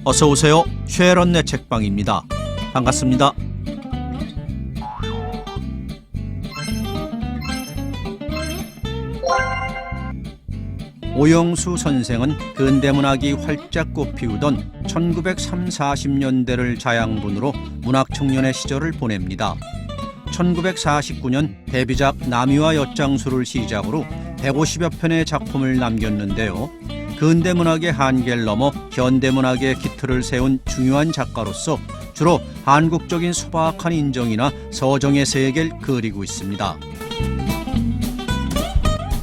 어서 오세요. 쉐런네 책방입니다. 반갑습니다. 오영수 선생은 근대문학이 활짝 꽃피우던 1930~40년대를 자양분으로 문학청년의 시절을 보냅니다. 1949년 데뷔작 남이와 엿장수를 시작으로 150여 편의 작품을 남겼는데요. 근대문학의 한계를 넘어 현대문학의 기틀을 세운 중요한 작가로서 주로 한국적인 소박한 인정이나 서정의 세계를 그리고 있습니다.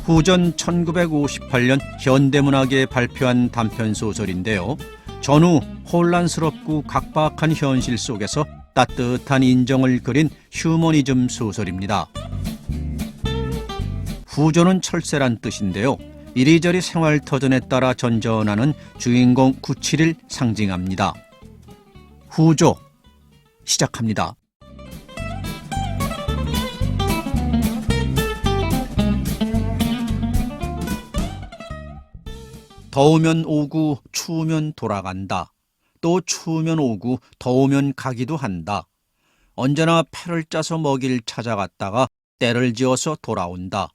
후전 1958년 현대문학에 발표한 단편소설인데요. 전후 혼란스럽고 각박한 현실 속에서 따뜻한 인정을 그린 휴머니즘 소설입니다. 후조는 철새란 뜻인데요. 이리저리 생활터전에 따라 전전하는 주인공 971을 상징합니다. 후조 시작합니다. 더우면 오고 추우면 돌아간다. 또 추우면 오고 더우면 가기도 한다. 언제나 패를 짜서 먹이를 찾아갔다가 때를 지어서 돌아온다.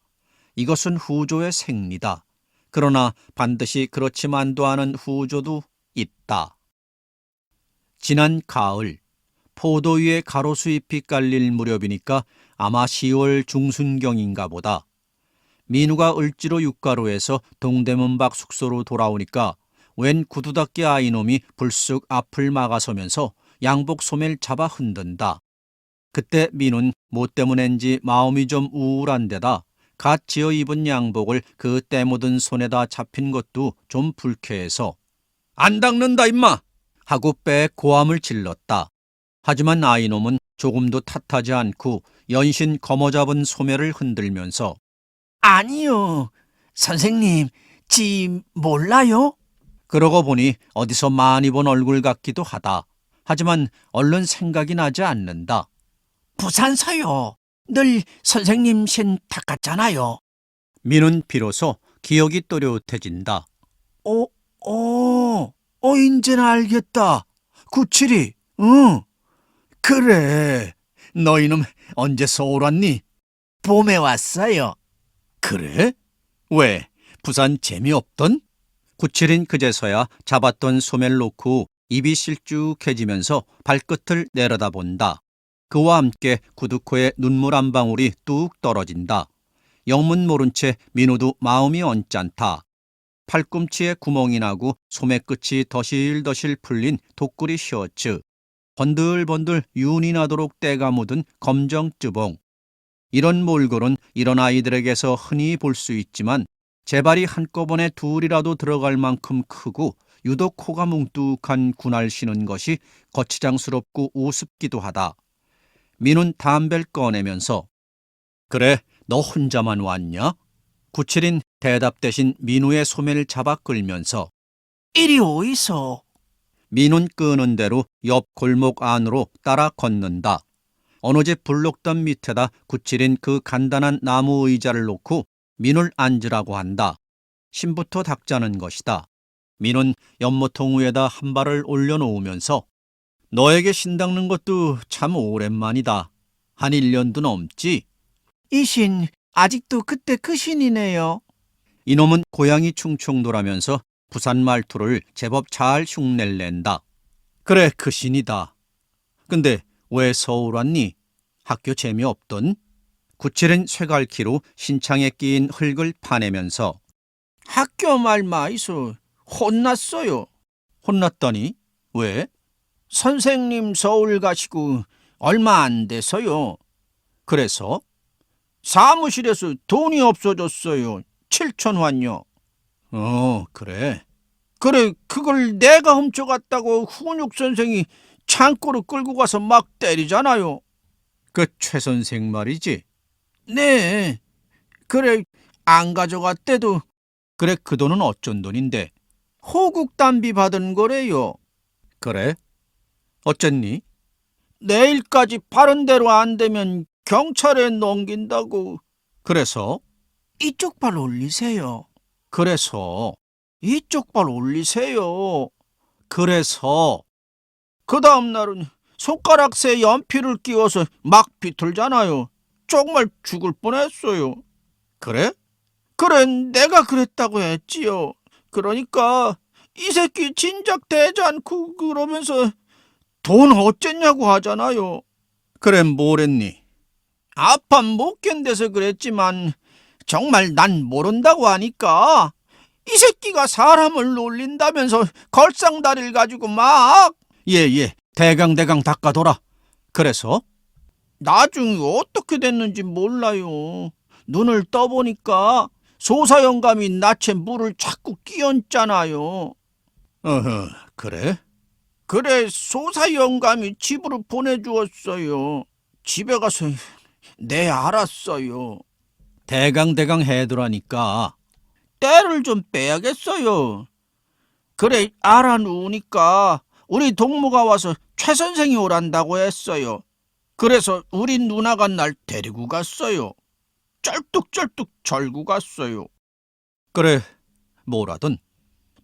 이것은 후조의 생리다. 그러나 반드시 그렇지만도 않은 후조도 있다. 지난 가을, 포도 위에 가로수 잎이 깔릴 무렵이니까 아마 10월 중순경인가 보다. 민우가 을지로 육가로에서 동대문 밖 숙소로 돌아오니까 웬 구두닦이 아이놈이 불쑥 앞을 막아서면서 양복 소매를 잡아 흔든다. 그때 민우는 뭐 때문인지 마음이 좀 우울한 데다 갓 지어 입은 양복을 그 때 묻은 손에다 잡힌 것도 좀 불쾌해서 안 닦는다 임마! 하고 빼 고함을 질렀다. 하지만 아이놈은 조금도 탓하지 않고 연신 거머잡은 소매를 흔들면서 아니요, 선생님, 지 몰라요? 그러고 보니 어디서 많이 본 얼굴 같기도 하다. 하지만 얼른 생각이 나지 않는다. 부산서요. 늘 선생님 신 닦았잖아요. 민은 비로소 기억이 또렷해진다. 인제는 알겠다. 972, 응. 그래, 너희는 언제 서울 왔니? 봄에 왔어요. 그래? 왜? 부산 재미없던? 971은 그제서야 잡았던 소매를 놓고 입이 실쭉해지면서 발끝을 내려다본다. 그와 함께 구두코에 눈물 한 방울이 뚝 떨어진다. 영문 모른 채 민우도 마음이 언짢다. 팔꿈치에 구멍이 나고 소매 끝이 더실더실 풀린 독구리 셔츠, 번들번들 윤이 나도록 때가 묻은 검정 쯔봉. 이런 몰골은 이런 아이들에게서 흔히 볼 수 있지만 제발이 한꺼번에 둘이라도 들어갈 만큼 크고 유독 코가 뭉뚝한 군화를 신은 것이 거치장스럽고 우습기도 하다. 민훈 담배를 꺼내면서 그래, 너 혼자만 왔냐? 971인 대답 대신 민우의 소매를 잡아 끌면서 이리 오이소. 민훈 끄는 대로 옆 골목 안으로 따라 걷는다. 어느 집 블록담 밑에다 971인 그 간단한 나무 의자를 놓고 민우를 앉으라고 한다. 신부터 닦자는 것이다. 민훈 연모통 위에다 한 발을 올려놓으면서 너에게 신 닦는 것도 참 오랜만이다. 한 1년도 넘지? 이 신 아직도 그때 그 신이네요. 이놈은 고양이 충충돌하면서 부산 말투를 제법 잘 흉내를 낸다. 그래, 그 신이다. 근데 왜 서울 왔니? 학교 재미없던? 971은 쇠갈키로 신창에 끼인 흙을 파내면서 학교 말 마이소. 혼났어요. 혼났더니 왜? 선생님 서울 가시고 얼마 안 돼서요. 그래서? 사무실에서 돈이 없어졌어요. 7,000환요. 그래. 그래, 그걸 내가 훔쳐갔다고 훈육 선생이 창고로 끌고 가서 막 때리잖아요. 그 최 선생 말이지? 네. 그래, 안 가져갔대도 그래, 그 돈은 어쩐 돈인데? 호국 단비 받은 거래요. 그래? 어쨌니? 내일까지 바른 대로 안 되면 경찰에 넘긴다고. 그래서? 이쪽 발 올리세요. 그래서? 이쪽 발 올리세요. 그래서 그 다음 날은 손가락새에 연필을 끼워서 막 비틀잖아요. 정말 죽을 뻔했어요. 그래? 그래, 내가 그랬다고 했지요. 그러니까 이 새끼 진작 대잖고 그러면서 돈 어쨌냐고 하잖아요. 그래 뭐랬니? 아파 못 견뎌서 그랬지만 정말 난 모른다고 하니까 이 새끼가 사람을 놀린다면서 걸상다리를 가지고 막 예예 대강대강 닦아둬라. 그래서? 나중에 어떻게 됐는지 몰라요. 눈을 떠보니까 소사영감이 낯에 물을 자꾸 끼얹잖아요. 어허 그래? 그래 소사영감이 집으로 보내주었어요. 집에 가서 네 알았어요. 대강대강 해두라니까. 때를 좀 빼야겠어요. 그래 알아누우니까 우리 동무가 와서 최 선생이 오란다고 했어요. 그래서 우리 누나가 날 데리고 갔어요. 쩔뚝쩔뚝 절고 갔어요. 그래 뭐라든.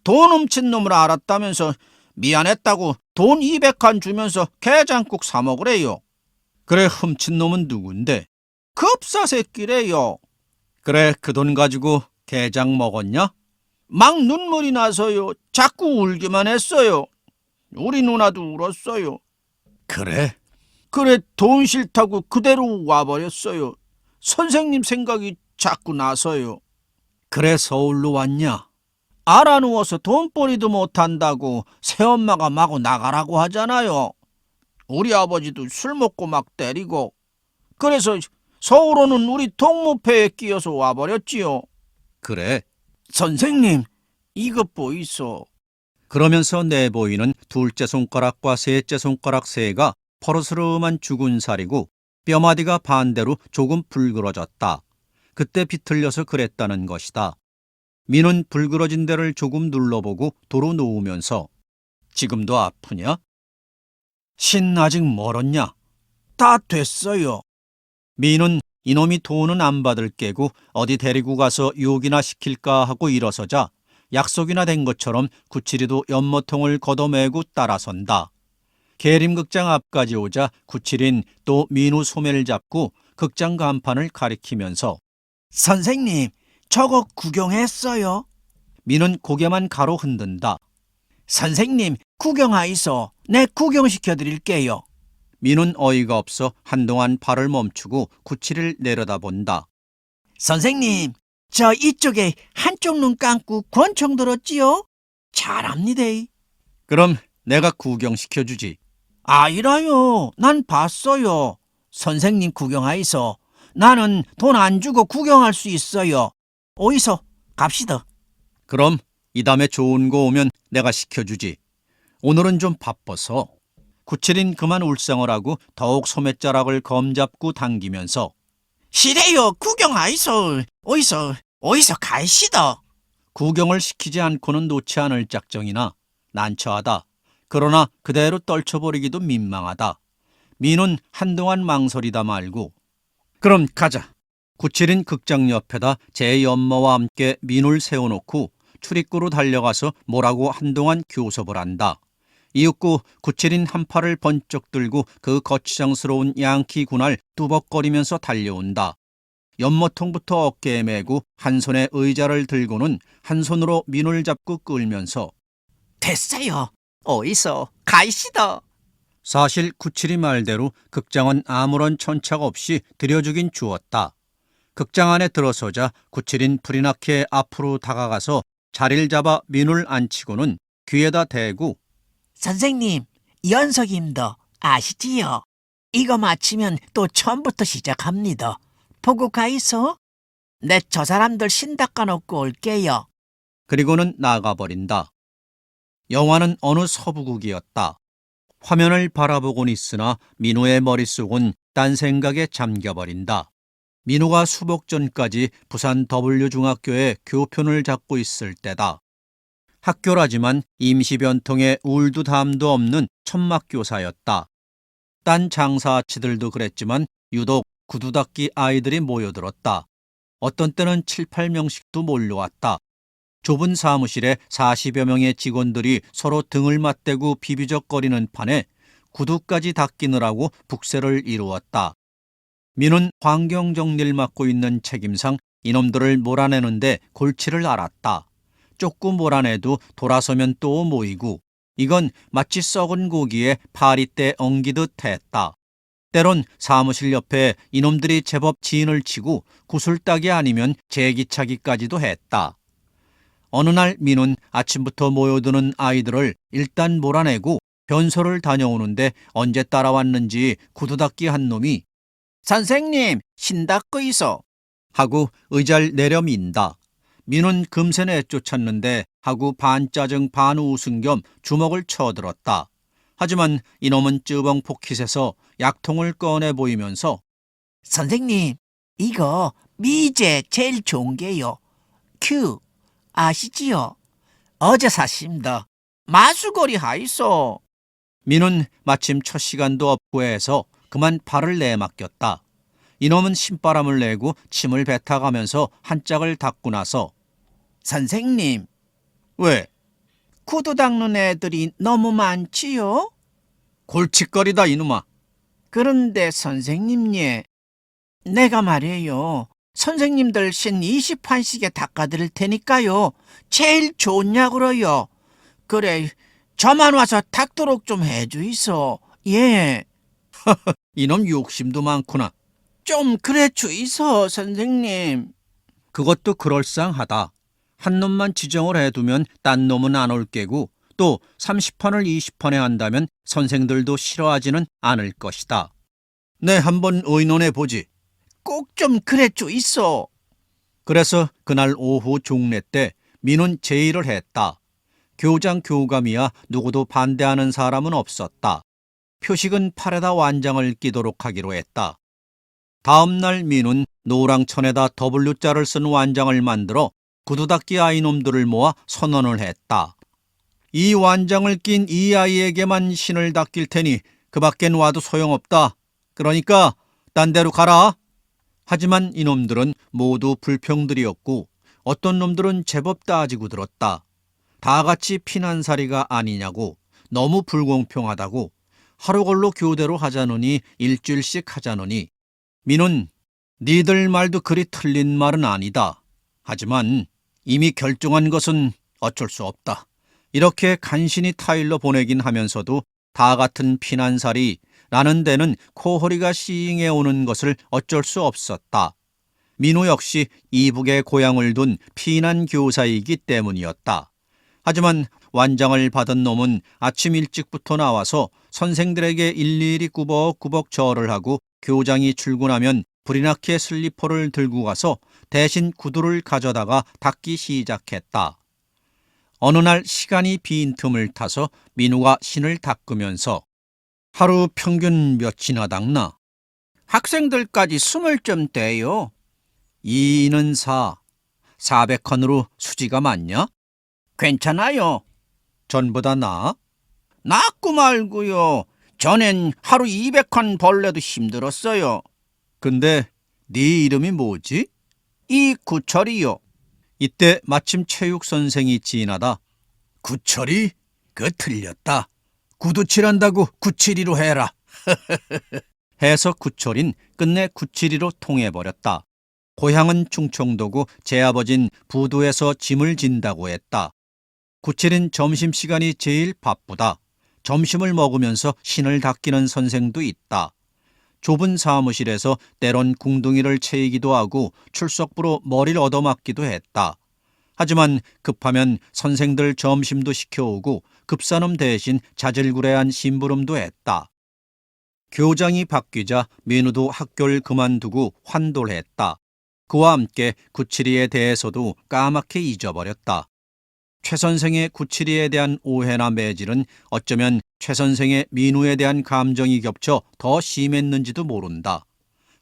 돈 훔친 놈을 알았다면서 미안했다고 돈 200칸 주면서 게장국 사 먹으래요. 그래 훔친 놈은 누군데? 급사 새끼래요. 그래 그 돈 가지고 게장 먹었냐? 막 눈물이 나서요. 자꾸 울기만 했어요. 우리 누나도 울었어요. 그래? 그래 돈 싫다고 그대로 와버렸어요. 선생님 생각이 자꾸 나서요. 그래 서울로 왔냐? 알아누워서 돈벌이도 못한다고 새엄마가 마구 나가라고 하잖아요. 우리 아버지도 술 먹고 막 때리고. 그래서 서울 오는 우리 동무패에 끼어서 와버렸지요. 그래. 선생님, 이것 보이소. 그러면서 내보이는 둘째 손가락과 셋째 손가락 새가 퍼르스름한 죽은 살이고 뼈마디가 반대로 조금 불그러졌다. 그때 비틀려서 그랬다는 것이다. 민은 불그러진 데를 조금 눌러보고 도로 놓으면서 지금도 아프냐? 신 아직 멀었냐? 다 됐어요. 민은 이놈이 돈은 안 받을 깨고 어디 데리고 가서 욕이나 시킬까 하고 일어서자 약속이나 된 것처럼 구칠이도 연못통을 걷어매고 따라선다. 계림극장 앞까지 오자 구칠인 또 민우 소매를 잡고 극장 간판을 가리키면서 선생님, 저거 구경했어요? 민은 고개만 가로 흔든다. 선생님, 구경하이소. 내 구경시켜드릴게요. 민은 어이가 없어 한동안 발을 멈추고 구칠이를 내려다본다. 선생님, 저 이쪽에 한쪽 눈 감고 권총 들었지요? 잘합니다. 그럼 내가 구경시켜주지. 아니라요. 난 봤어요. 선생님 구경하이소. 나는 돈 안 주고 구경할 수 있어요. 어이소, 갑시다. 그럼 이 다음에 좋은 거 오면 내가 시켜주지. 오늘은 좀 바빠서. 구칠인 그만 울상을 하고 더욱 소매자락을 검잡고 당기면서 시래요, 구경하이소. 어이소 가시다. 구경을 시키지 않고는 놓지 않을 작정이나 난처하다. 그러나 그대로 떨쳐버리기도 민망하다. 민은 한동안 망설이다 말고 그럼 가자. 구칠인 극장 옆에다 제 연모와 함께 민을 세워놓고 출입구로 달려가서 뭐라고 한동안 교섭을 한다. 이윽고 구칠인 한 팔을 번쩍 들고 그 거치장스러운 양키 군알 뚜벅거리면서 달려온다. 연모통부터 어깨에 메고 한 손에 의자를 들고는 한 손으로 민을 잡고 끌면서 됐어요. 어이소 가시다. 사실 구칠이 말대로 극장은 아무런 천착 없이 들여주긴 주었다. 극장 안에 들어서자 구칠인 불이 나게 앞으로 다가가서 자리를 잡아 민을 앉히고는 귀에다 대고 선생님, 연석입니다. 아시지요? 이거 마치면 또 처음부터 시작합니다. 보고 가이소. 내 저 사람들 신 닦아놓고 올게요. 그리고는 나가버린다. 영화는 어느 서부극이었다. 화면을 바라보곤 있으나 민호의 머릿속은 딴 생각에 잠겨버린다. 민호가 수복 전까지 부산 W중학교에 교편을 잡고 있을 때다. 학교라지만 임시변통에 울도 담도 없는 천막교사였다. 딴 장사아치들도 그랬지만 유독 구두닦이 아이들이 모여들었다. 어떤 때는 7, 8명씩도 몰려왔다. 좁은 사무실에 40여 명의 직원들이 서로 등을 맞대고 비비적거리는 판에 구두까지 닦이느라고 북새를 이루었다. 민은 환경 정리를 맡고 있는 책임상 이놈들을 몰아내는데 골치를 앓았다. 조금 몰아내도 돌아서면 또 모이고 이건 마치 썩은 고기에 파리떼 엉기듯 했다. 때론 사무실 옆에 이놈들이 제법 진을 치고 구슬따기 아니면 제기차기까지도 했다. 어느 날 민은 아침부터 모여드는 아이들을 일단 몰아내고 변소를 다녀오는데 언제 따라왔는지 구두 닦기 한 놈이 선생님, 신 닦고 있어. 하고 의자를 내려민다. 민은 금세 내쫓았는데 하고 반 짜증 반 웃은 겸 주먹을 쳐들었다. 하지만 이놈은 쯔벙 포켓에서 약통을 꺼내 보이면서 선생님, 이거 미제 제일 좋은 게요. 큐, 아시지요? 어제 샀습니다. 마수거리 하이소. 민은 마침 첫 시간도 없고 해서 그만 발을 내맡겼다. 이놈은 신바람을 내고 침을 뱉어가면서 한 짝을 닦고 나서 선생님, 왜? 구두 닦는 애들이 너무 많지요? 골칫거리다 이놈아. 그런데 선생님예, 내가 말이에요. 선생님들 신 20판씩에 닦아드릴 테니까요. 제일 좋은 약으로요. 그래, 저만 와서 닦도록 좀 해주이소. 예. 이놈 욕심도 많구나. 좀 그래 주이소, 선생님. 그것도 그럴싸하다. 한 놈만 지정을 해두면 딴 놈은 안 올 게고 또 30판을 20판에 한다면 선생들도 싫어하지는 않을 것이다. 네, 한번 의논해 보지. 꼭 좀 그래 주이소. 그래서 그날 오후 종례 때 민은 제의를 했다. 교장 교감이야 누구도 반대하는 사람은 없었다. 표식은 팔에다 완장을 끼도록 하기로 했다. 다음 날 민은 노랑천에다 W자를 쓴 완장을 만들어 구두닦이 아이놈들을 모아 선언을 했다. 이 완장을 낀 이 아이에게만 신을 닦일 테니 그 밖엔 와도 소용없다. 그러니까 딴 데로 가라. 하지만 이놈들은 모두 불평들이었고 어떤 놈들은 제법 따지고 들었다. 다 같이 피난살이가 아니냐고, 너무 불공평하다고, 하루 걸로 교대로 하자느니 일주일씩 하자느니. 민은 니들 말도 그리 틀린 말은 아니다. 하지만 이미 결정한 것은 어쩔 수 없다. 이렇게 간신히 타일러 보내긴 하면서도 다 같은 피난살이 라는 데는 코허리가 싱해 오는 것을 어쩔 수 없었다. 민우 역시 이북에 고향을 둔 피난 교사이기 때문이었다. 하지만 완장을 받은 놈은 아침 일찍부터 나와서 선생들에게 일일이 꾸벅꾸벅 절을 하고 교장이 출근하면 불이 나게 슬리퍼를 들고 가서 대신 구두를 가져다가 닦기 시작했다. 어느 날 시간이 빈 틈을 타서 민우가 신을 닦으면서 하루 평균 몇이나 닦나? 학생들까지 20점 돼요. 2는 400컨으로 수지가 많냐? 괜찮아요. 전보다 나아? 낫고 말고요. 전엔 하루 200칸 벌레도 힘들었어요. 근데 네 이름이 뭐지? 이구철이요. 이때 마침 체육 선생이 지나다 구철이? 그거 틀렸다. 구두칠한다고 구칠이로 해라. 해서 구철인 끝내 구칠이로 통해버렸다. 고향은 충청도고 제 아버진 부두에서 짐을 진다고 했다. 구칠인 점심시간이 제일 바쁘다. 점심을 먹으면서 신을 닦이는 선생도 있다. 좁은 사무실에서 때론 궁둥이를 채이기도 하고 출석부로 머리를 얻어맞기도 했다. 하지만 급하면 선생들 점심도 시켜오고 급사놈 대신 자질구레한 심부름도 했다. 교장이 바뀌자 민우도 학교를 그만두고 환돌했다. 그와 함께 구칠이에 대해서도 까맣게 잊어버렸다. 최 선생의 구칠이에 대한 오해나 매질은 어쩌면 최 선생의 민우에 대한 감정이 겹쳐 더 심했는지도 모른다.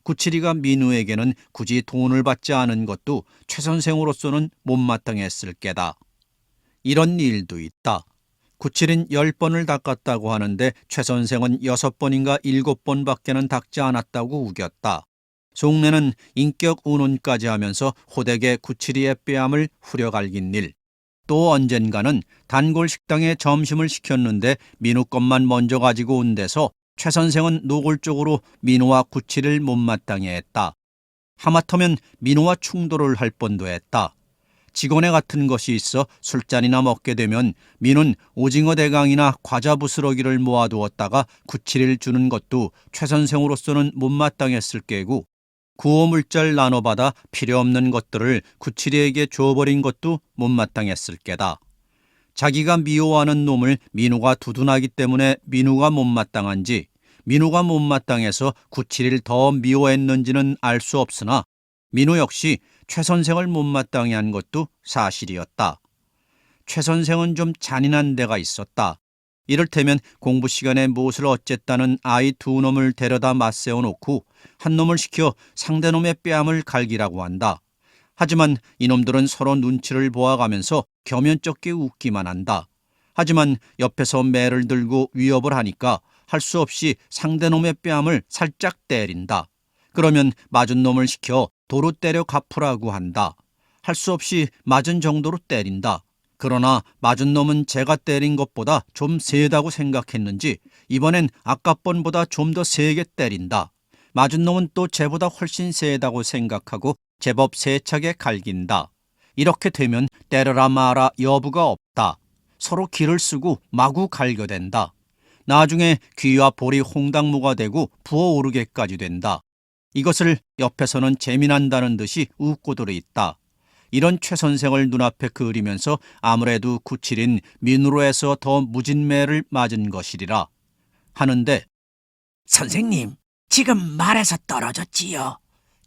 구칠이가 민우에게는 굳이 돈을 받지 않은 것도 최 선생으로서는 못마땅했을 게다. 이런 일도 있다. 구칠인 10번을 닦았다고 하는데 최 선생은 6번인가 7번밖에는 닦지 않았다고 우겼다. 속내는 인격 운운까지 하면서 호되게 구칠이의 뺨을 후려갈긴 일. 또 언젠가는 단골 식당에 점심을 시켰는데 민우 것만 먼저 가지고 온 데서 최 선생은 노골적으로 민우와 구칠이를 못마땅해 했다. 하마터면 민우와 충돌을 할 뻔도 했다. 직원회 같은 것이 있어 술잔이나 먹게 되면 민우는 오징어 대강이나 과자 부스러기를 모아두었다가 구칠이를 주는 것도 최 선생으로서는 못마땅했을 게고, 구호물자를 나눠받아 필요 없는 것들을 구칠이에게 줘버린 것도 못마땅했을 게다. 자기가 미워하는 놈을 민우가 두둔하기 때문에 민우가 못마땅한지, 민우가 못마땅해서 구칠이를 더 미워했는지는 알 수 없으나 민우 역시 최 선생을 못마땅해 한 것도 사실이었다. 최 선생은 좀 잔인한 데가 있었다. 이를테면 공부 시간에 무엇을 어쨌다는 아이 두 놈을 데려다 맞세워 놓고 한 놈을 시켜 상대 놈의 뺨을 갈기라고 한다. 하지만 이놈들은 서로 눈치를 보아가면서 겸연쩍게 웃기만 한다. 하지만 옆에서 매를 들고 위협을 하니까 할 수 없이 상대 놈의 뺨을 살짝 때린다. 그러면 맞은 놈을 시켜 도로 때려 갚으라고 한다. 할 수 없이 맞은 정도로 때린다. 그러나 맞은 놈은 제가 때린 것보다 좀 세다고 생각했는지 이번엔 아까 번보다 좀 더 세게 때린다. 맞은 놈은 또 쟤보다 훨씬 세다고 생각하고 제법 세차게 갈긴다. 이렇게 되면 때려라 마라 여부가 없다. 서로 기를 쓰고 마구 갈겨댄다. 나중에 귀와 볼이 홍당무가 되고 부어오르게까지 된다. 이것을 옆에서는 재미난다는 듯이 웃고들어 있다. 이런 최 선생을 눈앞에 그리면서 아무래도 구칠인 민우로에서 더 무진매를 맞은 것이리라 하는데, 선생님, 지금 말에서 떨어졌지요.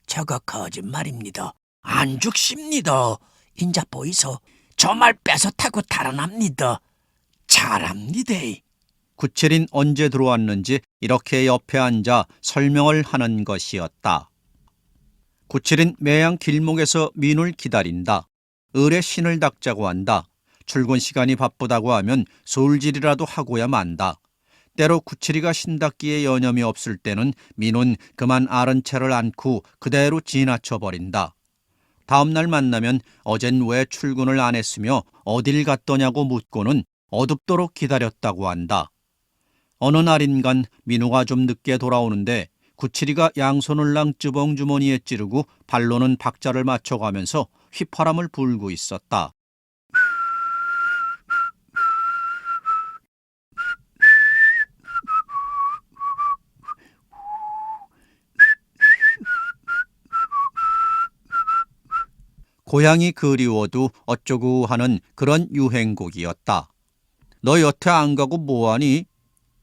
저거 거짓말입니다. 안 죽습니다. 인자 보이소. 저 말 뺏어 타고 달아납니다. 잘합니다. 구칠인 언제 들어왔는지 이렇게 옆에 앉아 설명을 하는 것이었다. 구칠인 매양 길목에서 민우를 기다린다. 을에 신을 닦자고 한다. 출근 시간이 바쁘다고 하면 소울질이라도 하고야 만다. 때로 구칠이가 신닦기에 여념이 없을 때는 민우는 그만 아른 채를 안고 그대로 지나쳐버린다. 다음날 만나면 어젠 왜 출근을 안 했으며 어딜 갔더냐고 묻고는 어둡도록 기다렸다고 한다. 어느 날인간 민우가 좀 늦게 돌아오는데 구칠이가 양손을 낭쯔벙 주머니에 찌르고 발로는 박자를 맞춰가면서 휘파람을 불고 있었다. 고향이 그리워도 어쩌고 하는 그런 유행곡이었다. 너 여태 안 가고 뭐하니?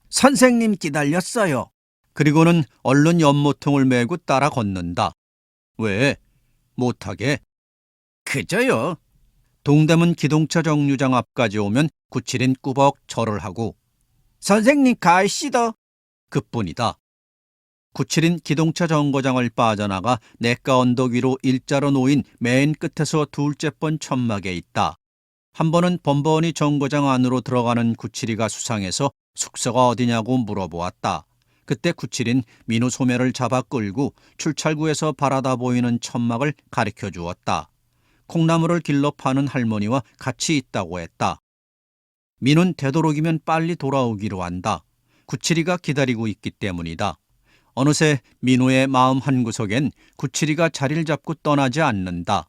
선생님 기다렸어요. 그리고는 얼른 연모통을 메고 따라 걷는다. 왜? 못하게? 그저요. 동대문 기동차 정류장 앞까지 오면 구칠인 꾸벅 절을 하고 선생님 가시더. 그뿐이다. 구칠인 기동차 정거장을 빠져나가 내과 언덕 위로 일자로 놓인 맨 끝에서 둘째 번 천막에 있다. 한 번은 번번이 정거장 안으로 들어가는 구칠이가 수상해서 숙소가 어디냐고 물어보았다. 그때 구칠인 민우 소매를 잡아 끌고 출찰구에서 바라다 보이는 천막을 가리켜 주었다. 콩나물을 길러 파는 할머니와 같이 있다고 했다. 민우는 되도록이면 빨리 돌아오기로 한다. 구칠이가 기다리고 있기 때문이다. 어느새 민우의 마음 한구석엔 구칠이가 자리를 잡고 떠나지 않는다.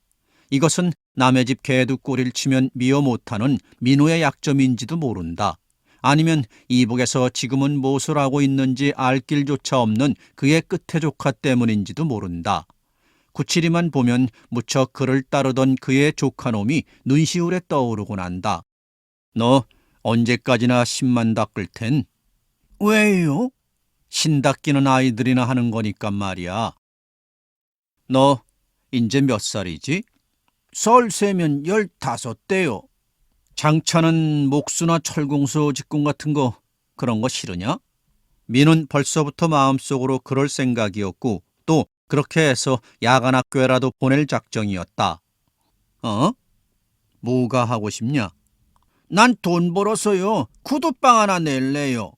이것은 남의 집 개도 꼬리를 치면 미워 못하는 민우의 약점인지도 모른다. 아니면 이북에서 지금은 무엇을 하고 있는지 알 길조차 없는 그의 끝의 조카 때문인지도 모른다. 구칠이만 보면 무척 그를 따르던 그의 조카놈이 눈시울에 떠오르곤 한다. 너 언제까지나 신만 닦을 텐? 왜요? 신 닦이는 아이들이나 하는 거니까 말이야. 너 이제 몇 살이지? 설 세면 15대요. 장차는 목수나 철공소 직군 같은 거 그런 거 싫으냐? 민은 벌써부터 마음속으로 그럴 생각이었고 또 그렇게 해서 야간학교에라도 보낼 작정이었다. 어? 뭐가 하고 싶냐? 난 돈 벌어서요. 구두방 하나 낼래요.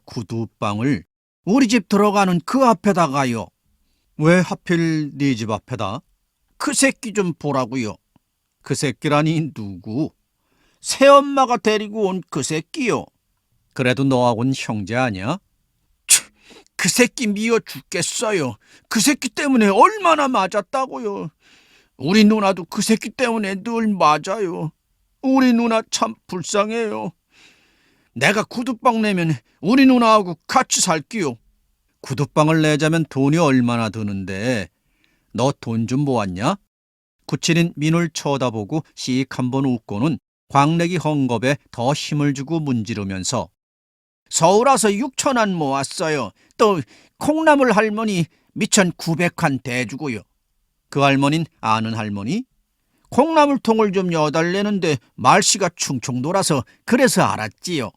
구두방을 우리 집 들어가는 그 앞에다가요. 왜 하필 네 집 앞에다? 그 새끼 좀 보라고요. 그 새끼라니 누구? 새엄마가 데리고 온 그 새끼요. 그래도 너하고는 형제 아니야? 그 새끼 미워 죽겠어요. 그 새끼 때문에 얼마나 맞았다고요. 우리 누나도 그 새끼 때문에 늘 맞아요. 우리 누나 참 불쌍해요. 내가 구두방 내면 우리 누나하고 같이 살게요. 구두방을 내자면 돈이 얼마나 드는데 너 돈 좀 모았냐? 구칠인 민우를 쳐다보고 씩 한번 웃고는 광내기 헝겊에 더 힘을 주고 문지르면서 서울 와서 6,000원 모았어요. 또 콩나물 할머니 미천 900한 대주고요. 그 할머니는 아는 할머니? 콩나물통을 좀 여달래는데 말씨가 충충 돌아서 그래서 알았지요.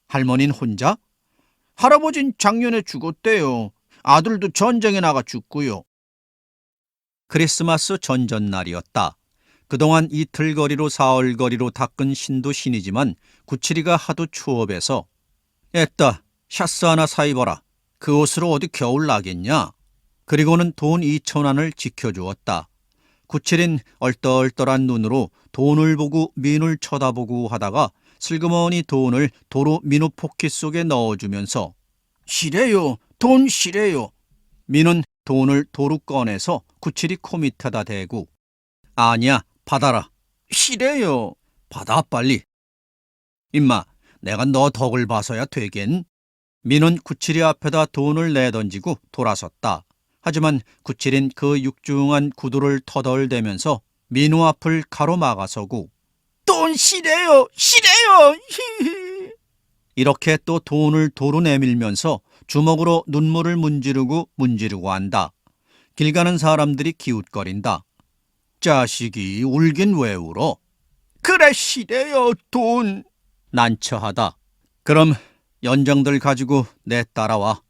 할머니는 혼자? 할아버진 작년에 죽었대요. 아들도 전쟁에 나가 죽고요. 크리스마스 전전날이었다. 그동안 이틀거리로 사흘거리로 닦은 신도 신이지만 구칠이가 하도 추업해서 애따 샤스 하나 사입어라. 그 옷으로 어디 겨울 나겠냐? 그리고는 돈 2,000원을 지켜주었다. 구칠인 얼떨떨한 눈으로 돈을 보고 민우를 쳐다보고 하다가 슬그머니 돈을 도로 민우 포켓 속에 넣어주면서 싫어요. 돈 싫어요. 민우는 돈을 도로 꺼내서 구칠이 코 밑에다 대고 아니야 받아라. 싫어요. 받아 빨리. 임마 내가 너 덕을 봐서야 되겐. 민우는 구칠이 앞에다 돈을 내던지고 돌아섰다. 하지만 구칠인 그 육중한 구두를 터덜대면서 민우 앞을 가로막아서고 돈 싫어요. 싫어요. 이렇게 또 돈을 도로 내밀면서 주먹으로 눈물을 문지르고 한다. 길 가는 사람들이 기웃거린다. 자식이 울긴 왜 울어? 그래 싫어요. 돈. 난처하다. 그럼 연정들 가지고 내 따라와.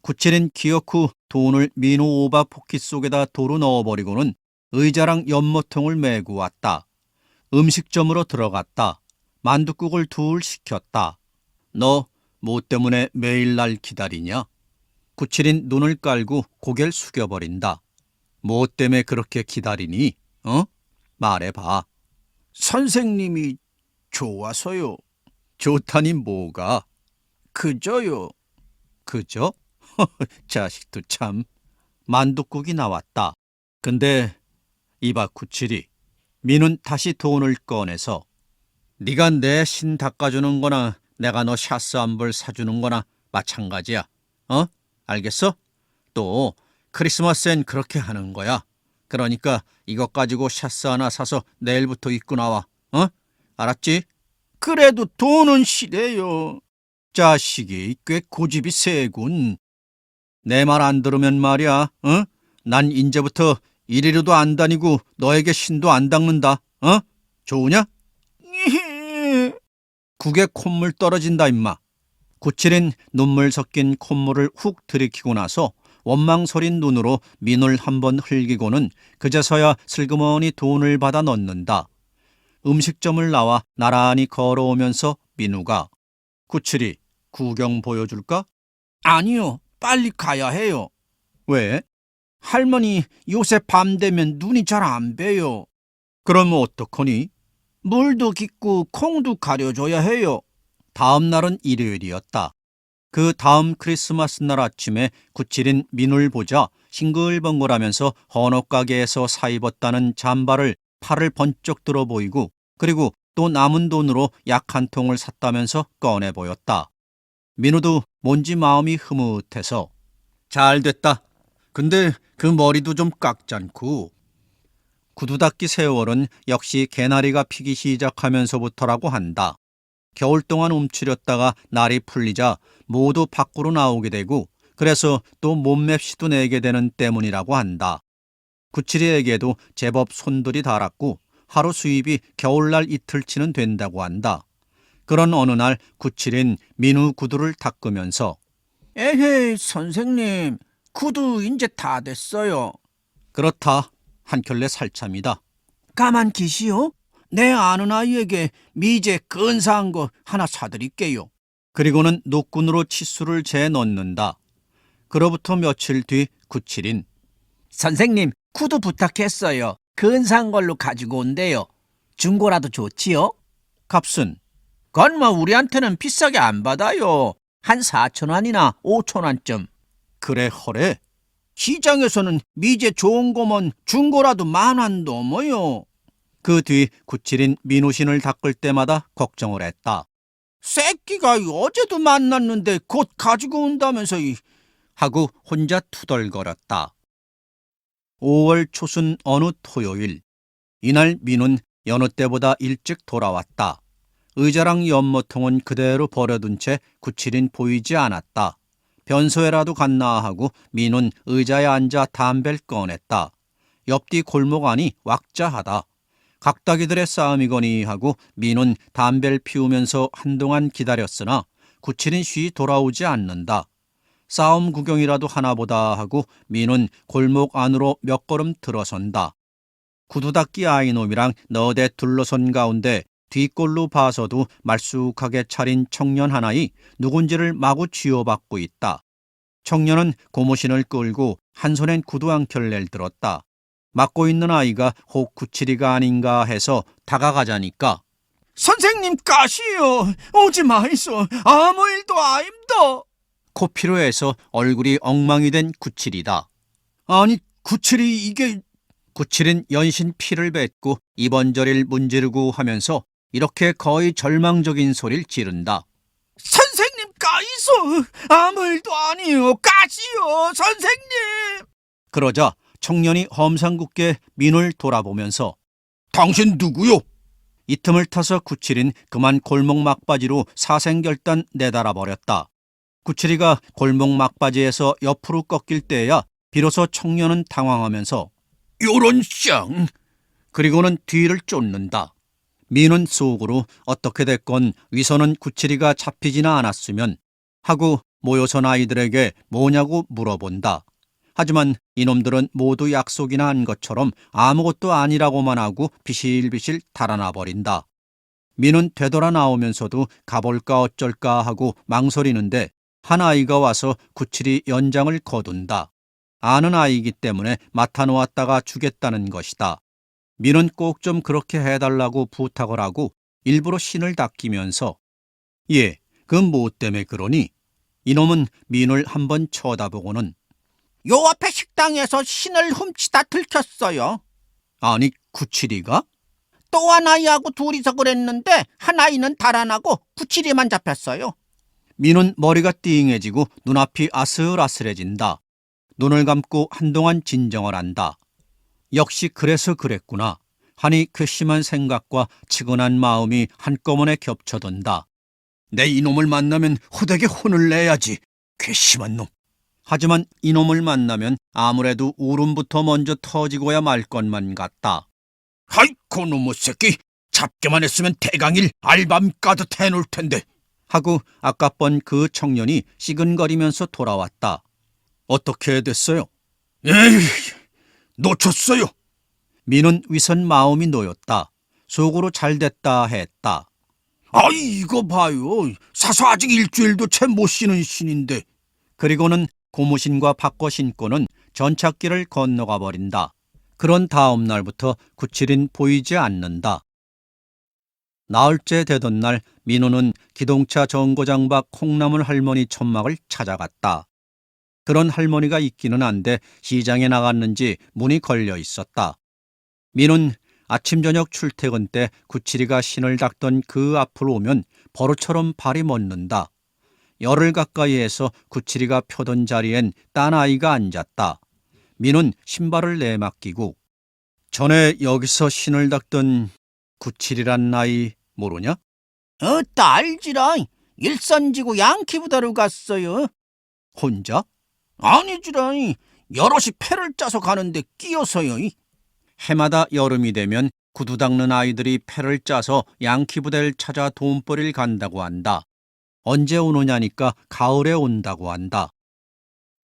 구칠인 기어코 돈을 민우 오바 포켓 속에다 도로 넣어버리고는 의자랑 연못통을 메고 왔다. 음식점으로 들어갔다. 만둣국을 둘 시켰다. 너 뭐 때문에 매일 날 기다리냐? 구칠인 눈을 깔고 고개를 숙여버린다. 뭐 때문에 그렇게 기다리니? 말해봐. 선생님이 좋아서요. 좋다니 뭐가? 그저요. 그저? 자식도 참. 만둣국이 나왔다. 근데 이봐 구칠이. 민은 다시 돈을 꺼내서 네가 내 신 닦아주는 거나 내가 너 샤스 한 벌 사주는 거나 마찬가지야. 알겠어? 또 크리스마스엔 그렇게 하는 거야. 그러니까 이것 가지고 샤스 하나 사서 내일부터 입고 나와. 알았지? 그래도 돈은 싫어요. 자식이 꽤 고집이 세군. 내 말 안 들으면 말이야. 난 이제부터 이리로도 안 다니고 너에게 신도 안 닦는다. 좋으냐? 국에 콧물 떨어진다 임마. 구칠인 눈물 섞인 콧물을 훅 들이키고 나서 원망스린 눈으로 민을 한번 흘기고는 그제서야 슬그머니 돈을 받아 넣는다. 음식점을 나와 나란히 걸어오면서 민우가 구칠이 구경 보여줄까? 아니요. 빨리 가야 해요. 왜? 할머니 요새 밤 되면 눈이 잘 안 봬요. 그럼 어떡하니? 물도 깃고 콩도 가려줘야 해요. 다음 날은 일요일이었다. 그 다음 크리스마스 날 아침에 구칠인 민우를 보자 싱글벙글하면서 헌옷가게에서 사입었다는 잠바를 팔을 번쩍 들어 보이고 그리고 또 남은 돈으로 약 한 통을 샀다면서 꺼내 보였다. 민우도 뭔지 마음이 흐뭇해서 잘 됐다. 근데 그 머리도 좀 깎잖고. 구두 닦기 세월은 역시 개나리가 피기 시작하면서부터라고 한다. 겨울 동안 움츠렸다가 날이 풀리자 모두 밖으로 나오게 되고 그래서 또 몸맵시도 내게 되는 때문이라고 한다. 구칠이에게도 제법 손들이 달았고 하루 수입이 겨울날 이틀치는 된다고 한다. 그런 어느 날 구칠인 민우 구두를 닦으면서 에헤이 선생님 구두 이제 다 됐어요. 그렇다. 한켤레 살참이다. 가만 계시오. 내 아는 아이에게 미제 근사한 거 하나 사드릴게요. 그리고는 노끈으로 치수를 재 넣는다. 그로부터 며칠 뒤 구칠인 선생님 구두 부탁했어요. 근사한 걸로 가지고 온대요. 중고라도 좋지요? 값은 그건 뭐 우리한테는 비싸게 안 받아요. 한 4,000원이나 5,000원쯤. 그래 허래. 시장에서는 미제 좋은 거면 중고라도 10,000원 넘어요. 그 뒤 구칠인 민우신을 닦을 때마다 걱정을 했다. 새끼가 어제도 만났는데 곧 가지고 온다면서. 하고 혼자 투덜거렸다. 5월 초순 어느 토요일, 이날 민은 여느 때보다 일찍 돌아왔다. 의자랑 연모통은 그대로 버려둔 채 구칠인 보이지 않았다. 변소에라도 갔나 하고 민은 의자에 앉아 담배를 꺼냈다. 옆뒤 골목 안이 왁자하다. 각다기들의 싸움이거니 하고 민은 담배를 피우면서 한동안 기다렸으나 구칠인 쉬 돌아오지 않는다. 싸움 구경이라도 하나보다 하고 민은 골목 안으로 몇 걸음 들어선다. 구두닦이 아이놈이랑 너대 둘러선 가운데 뒷골로 봐서도 말쑥하게 차린 청년 하나이 누군지를 마구 쥐어받고 있다. 청년은 고무신을 끌고 한 손엔 구두 한 켤레를 들었다. 맡고 있는 아이가 혹 구칠이가 아닌가 해서 다가가자니까 선생님 가시요. 오지 마이소. 아무 일도 아닙니다. 코피로에서 얼굴이 엉망이 된 구칠이다. 아니 구칠이 이게. 구칠은 연신 피를 뱉고 이번저릴 문지르고 하면서 이렇게 거의 절망적인 소리를 지른다. 선생님 가이소. 아무 일도 아니요. 가시요 선생님. 그러자 청년이 험상궂게 민을 돌아보면서 당신 누구요? 이 틈을 타서 구칠인 그만 골목 막바지로 사생결단 내달아 버렸다. 구칠이가 골목 막바지에서 옆으로 꺾일 때야 비로소 청년은 당황하면서 요런 쌍. 그리고는 뒤를 쫓는다. 민은 속으로 어떻게 됐건 위선은 구칠이가 잡히지나 않았으면 하고 모여선 아이들에게 뭐냐고 물어본다. 하지만 이놈들은 모두 약속이나 한 것처럼 아무것도 아니라고만 하고 비실비실 달아나 버린다. 민은 되돌아 나오면서도 가볼까 어쩔까 하고 망설이는데 한 아이가 와서 구칠이 연장을 거둔다. 아는 아이이기 때문에 맡아놓았다가 주겠다는 것이다. 민은 꼭 좀 그렇게 해달라고 부탁을 하고 일부러 신을 닦이면서 예, 그 뭐 때문에 그러니? 이놈은 민을 한번 쳐다보고는 요 앞에 식당에서 신을 훔치다 들켰어요. 아니 구칠이가? 또 한 아이하고 둘이서 그랬는데 한 아이는 달아나고 구칠이만 잡혔어요. 민은 머리가 띵해지고 눈앞이 아슬아슬해진다. 눈을 감고 한동안 진정을 한다. 역시 그래서 그랬구나 하니 괘씸한 생각과 치근한 마음이 한꺼번에 겹쳐든다. 내 이놈을 만나면 호되게 혼을 내야지. 괘씸한 놈. 하지만 이놈을 만나면 아무래도 울음부터 먼저 터지고야 말 것만 같다. 아이 그놈의 새끼. 잡기만 했으면 대강일 알밤 까듯 해놓을 텐데. 하고 아까번 그 청년이 시근거리면서 돌아왔다. 어떻게 됐어요? 에이, 놓쳤어요. 민은 위선 마음이 놓였다. 속으로 잘됐다 했다. 아이 이거 봐요. 사서 아직 일주일도 채 못 쉬는 신인데. 그리고는 고무신과 바꿔 신고는 전찻길을 건너가 버린다. 그런 다음 날부터 구칠인 보이지 않는다. 나흘째 되던 날 민호는 기동차 정거장 밖 콩나물 할머니 천막을 찾아갔다. 그런 할머니가 있기는 한데 시장에 나갔는지 문이 걸려 있었다. 민호는 아침 저녁 출퇴근 때 구칠이가 신을 닦던 그 앞으로 오면 버릇처럼 발이 멎는다. 열흘 가까이에서 구칠이가 펴던 자리엔 딴 아이가 앉았다. 민은 신발을 내맡기고 전에 여기서 신을 닦던 구칠이란 아이 모르냐? 알지라. 일산지구 양키부다로 갔어요. 혼자? 아니지라. 여럿이 패를 짜서 가는데 끼어서요. 해마다 여름이 되면 구두 닦는 아이들이 패를 짜서 양키 부대를 찾아 돈벌이를 간다고 한다. 언제 오느냐니까 가을에 온다고 한다.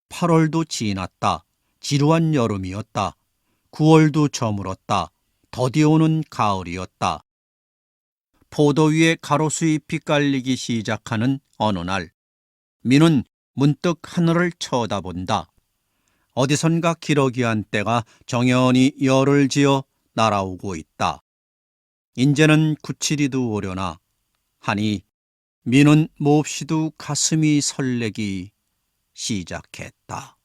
8월도 지났다. 지루한 여름이었다. 9월도 저물었다. 더디 오는 가을이었다. 포도 위에 가로수 잎이 깔리기 시작하는 어느 날, 민은 문득 하늘을 쳐다본다. 어디선가 기러기한 떼가 정연히 열을 지어 날아오고 있다. 인제는 구칠이도 오려나 하니 민은 몹시도 가슴이 설레기 시작했다.